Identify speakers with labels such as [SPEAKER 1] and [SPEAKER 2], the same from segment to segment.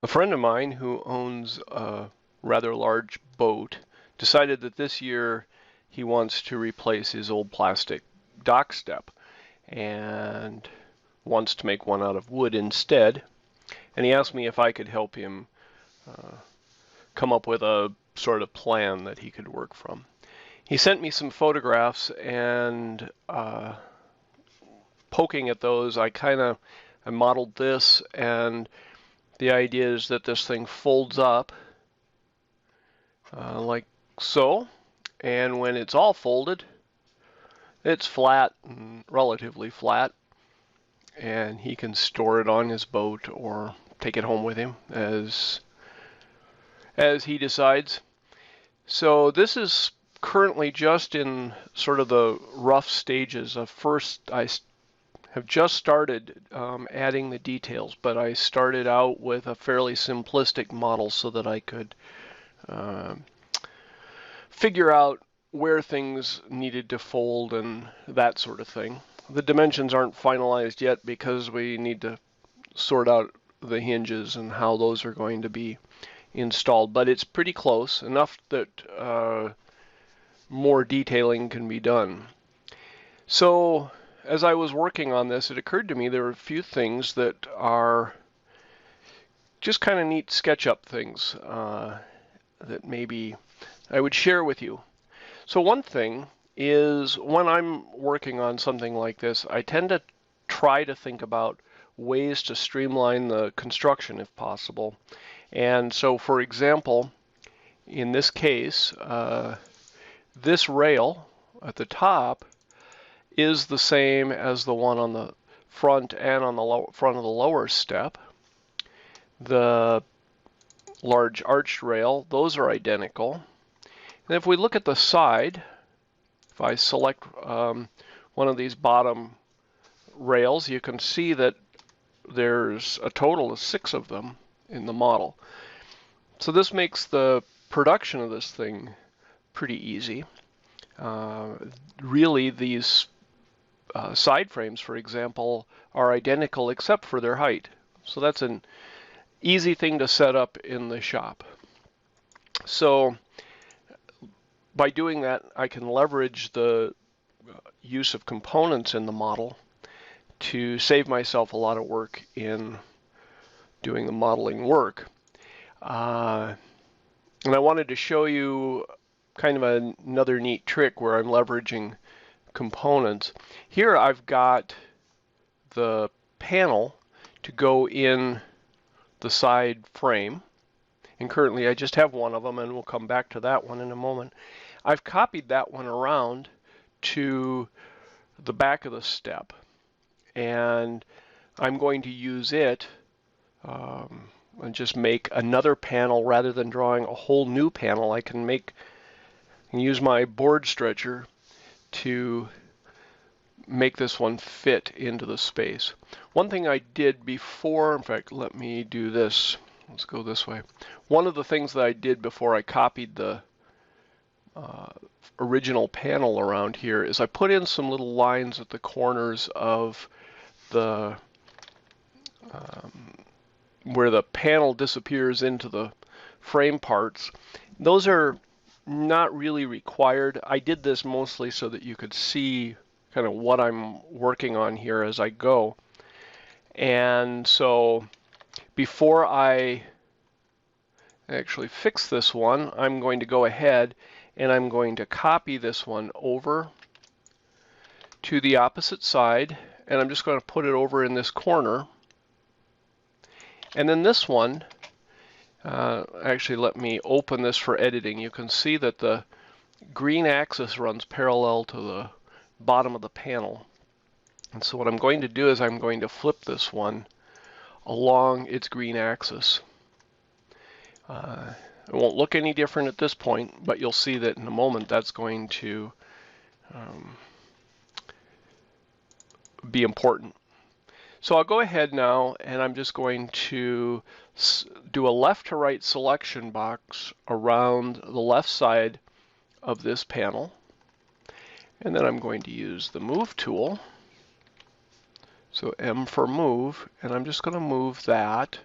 [SPEAKER 1] A friend of mine who owns a rather large boat decided that this year he wants to replace his old plastic dock step and wants to make one out of wood instead. And he asked me if I could help him come up with a sort of plan that he could work from. He sent me some photographs, and poking at those, I modeled this, and the idea is that this thing folds up like so, and when it's all folded, it's flat, relatively flat, and he can store it on his boat or take it home with him as he decides. So this is currently just in sort of the rough stages of first. I have just started adding the details, but I started out with a fairly simplistic model so that I could figure out where things needed to fold and that sort of thing. The dimensions aren't finalized yet because we need to sort out the hinges and how those are going to be installed, but it's pretty close, enough that more detailing can be done. So as I was working on this, it occurred to me there were a few things that are just kind of neat SketchUp things that maybe I would share with you. So one thing is, when I'm working on something like this, I tend to try to think about ways to streamline the construction if possible. And so, for example, in this case, this rail at the top is the same as the one on the front and on the front of the lower step. The large arched rail, those are identical. And if we look at the side, if I select one of these bottom rails, you can see that there's a total of 6 of them in the model. So this makes the production of this thing pretty easy. Really, these side frames, for example, are identical except for their height. So that's an easy thing to set up in the shop. So by doing that, I can leverage the use of components in the model to save myself a lot of work in doing the modeling work. And I wanted to show you kind of another neat trick where I'm leveraging components. Here I've got the panel to go in the side frame, and currently I just have one of them, and we'll come back to that one in a moment. I've copied that one around to the back of the step, and I'm going to use it and just make another panel rather than drawing a whole new panel. I can use my board stretcher to make this one fit into the space. One thing I did before, in fact, let me do this. Let's go this way. One of the things that I did before I copied the original panel around here is I put in some little lines at the corners of the where the panel disappears into the frame parts. Those are not really required. I did this mostly so that you could see kind of what I'm working on here as I go. And so before I actually fix this one, I'm going to go ahead and I'm going to copy this one over to the opposite side, and I'm just going to put it over in this corner. And then this one, actually let me open this for editing. You can see that the green axis runs parallel to the bottom of the panel. And so what I'm going to do is I'm going to flip this one along its green axis. It won't look any different at this point, but you'll see that in a moment that's going to be important. So I'll go ahead now, and I'm just going to do a left to right selection box around the left side of this panel. And then I'm going to use the move tool. So M for move, and I'm just going to move that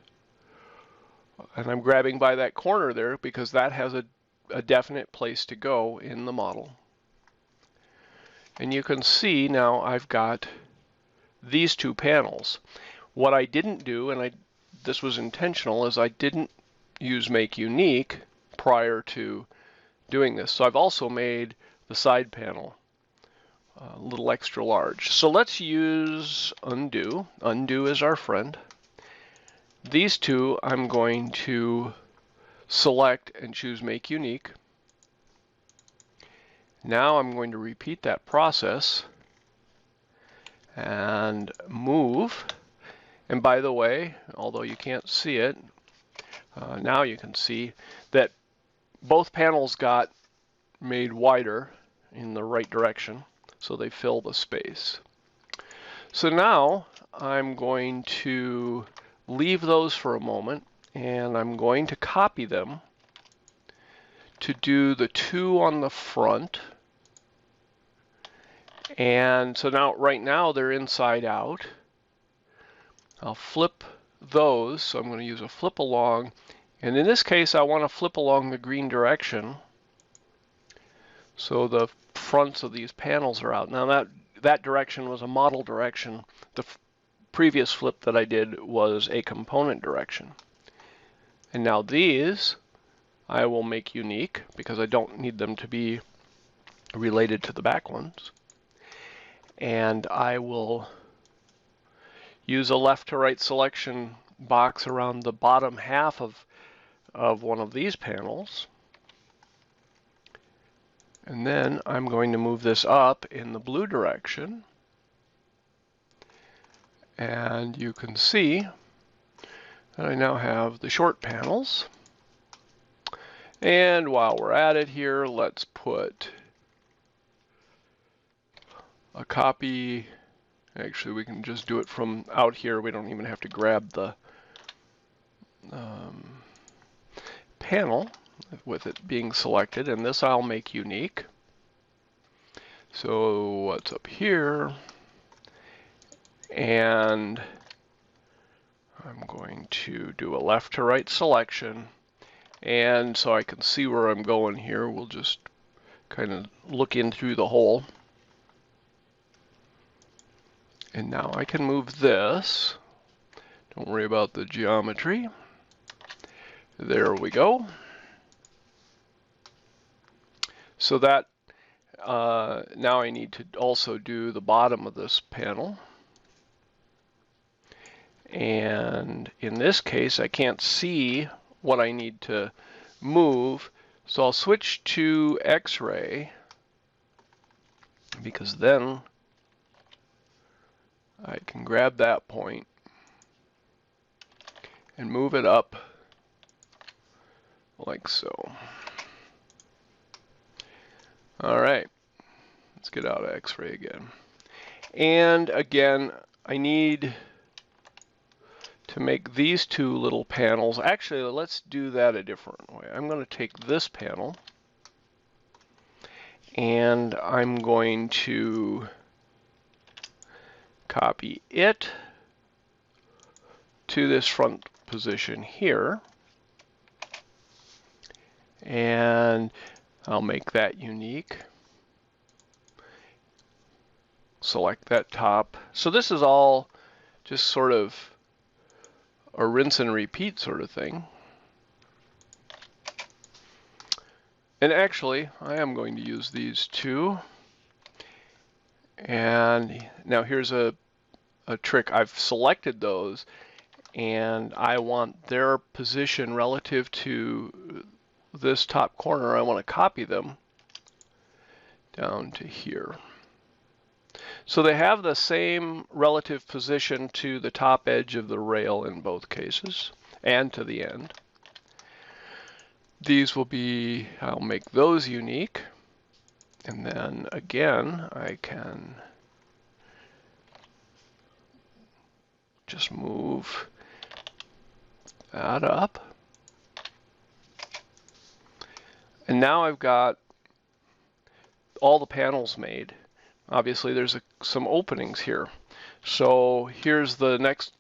[SPEAKER 1] And I'm grabbing by that corner there because that has a definite place to go in the model. And you can see now I've got these two panels. What I didn't do, and this was intentional, is I didn't use Make Unique prior to doing this. So I've also made the side panel a little extra large. So let's use Undo. Undo is our friend. These two I'm going to select and choose Make Unique. Now I'm going to repeat that process and move. And by the way, although you can't see it, now you can see that both panels got made wider in the right direction, so they fill the space. So now I'm going to leave those for a moment, and I'm going to copy them to do the two on the front. And so now, right now, they're inside out. I'll flip those, so I'm going to use a flip along. And in this case, I want to flip along the green direction, so the fronts of these panels are out. Now that direction was a model direction. The previous flip that I did was a component direction. And now these I will make unique because I don't need them to be related to the back ones. And I will use a left to right selection box around the bottom half of one of these panels. And then I'm going to move this up in the blue direction. And you can see that I now have the short panels. And while we're at it here, let's put a copy. Actually, we can just do it from out here. We don't even have to grab the panel with it being selected. And this I'll make unique. So what's up here? And I'm going to do a left to right selection. And so I can see where I'm going here, we'll just kind of look in through the hole. And now I can move this. Don't worry about the geometry. There we go. So that now I need to also do the bottom of this panel. And in this case, I can't see what I need to move. So I'll switch to X-ray, because then I can grab that point and move it up like so. All right, let's get out of X-ray again. And again, I need to make these two little panels. Actually, let's do that a different way. I'm going to take this panel and I'm going to copy it to this front position here, and I'll make that unique. Select that top. So this is all just sort of a rinse and repeat sort of thing. And actually, I am going to use these two. And now here's a trick. I've selected those, and I want their position relative to this top corner. I want to copy them down to here. So they have the same relative position to the top edge of the rail in both cases, and to the end. These will be, I'll make those unique. And then again, I can just move that up. And now I've got all the panels made. Obviously, there's some openings here. So here's the next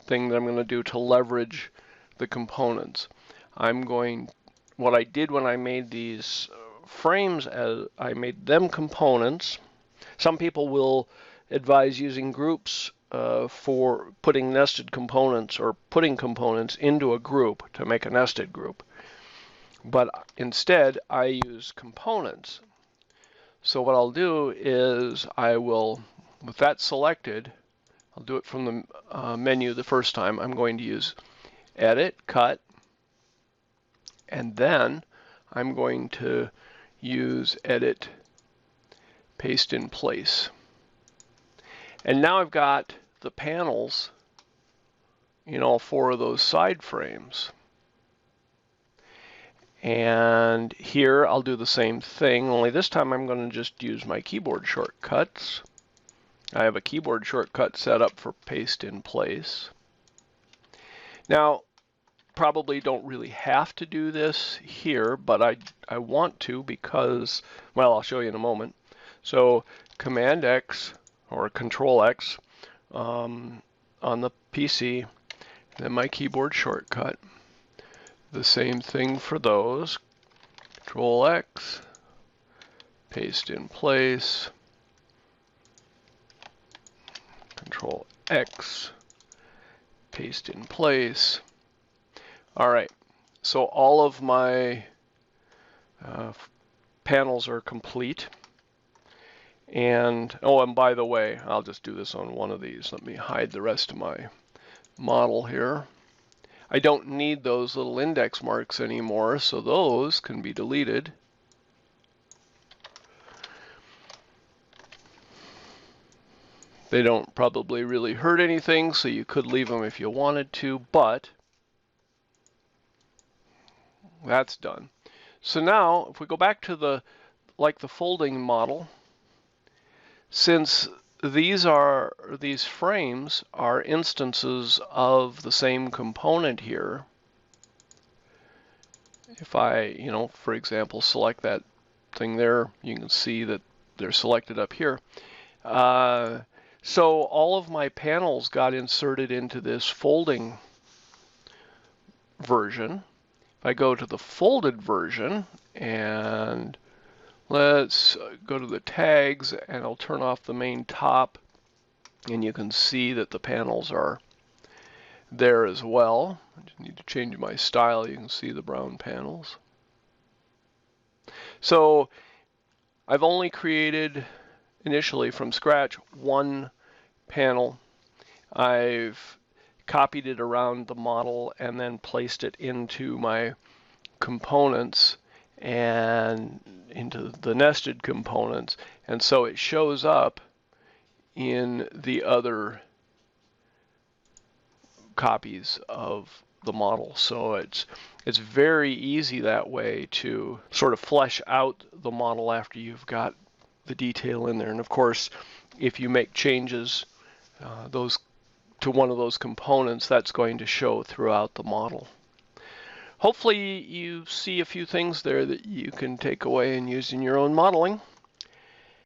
[SPEAKER 1] thing that I'm going to do to leverage the components. What I did when I made these frames, as I made them components. Some people will advise using groups for putting nested components or putting components into a group to make a nested group. But instead, I use components. So what I'll do is I will, with that selected, I'll do it from the menu the first time. I'm going to use Edit, Cut, and then I'm going to use Edit, Paste in Place. And now I've got the panels in all 4 of those side frames. And here I'll do the same thing, only this time I'm going to just use my keyboard shortcuts. I have a keyboard shortcut set up for Paste in Place. Now, probably don't really have to do this here, but I want to because, well, I'll show you in a moment. So Command X or Control X on the PC, then my keyboard shortcut. The same thing for those. Control X, paste in place, Control X, paste in place. All right, so all of my panels are complete. And, oh, and by the way, I'll just do this on one of these. Let me hide the rest of my model here. I don't need those little index marks anymore, so those can be deleted. They don't probably really hurt anything, so you could leave them if you wanted to, but that's done. So now, if we go back to the folding model, since these frames are instances of the same component here, if I, for example, select that thing there, you can see that they're selected up here. So all of my panels got inserted into this folding version. If I go to the folded version and let's go to the tags, and I'll turn off the main top, and you can see that the panels are there as well. I just need to change my style. You can see the brown panels. So I've only created initially from scratch one panel. I've copied it around the model and then placed it into my components and into the nested components, and so it shows up in the other copies of the model. So it's very easy that way to sort of flesh out the model after you've got the detail in there. And of course, if you make changes to one of those components, that's going to show throughout the model. Hopefully you see a few things there that you can take away and use in your own modeling.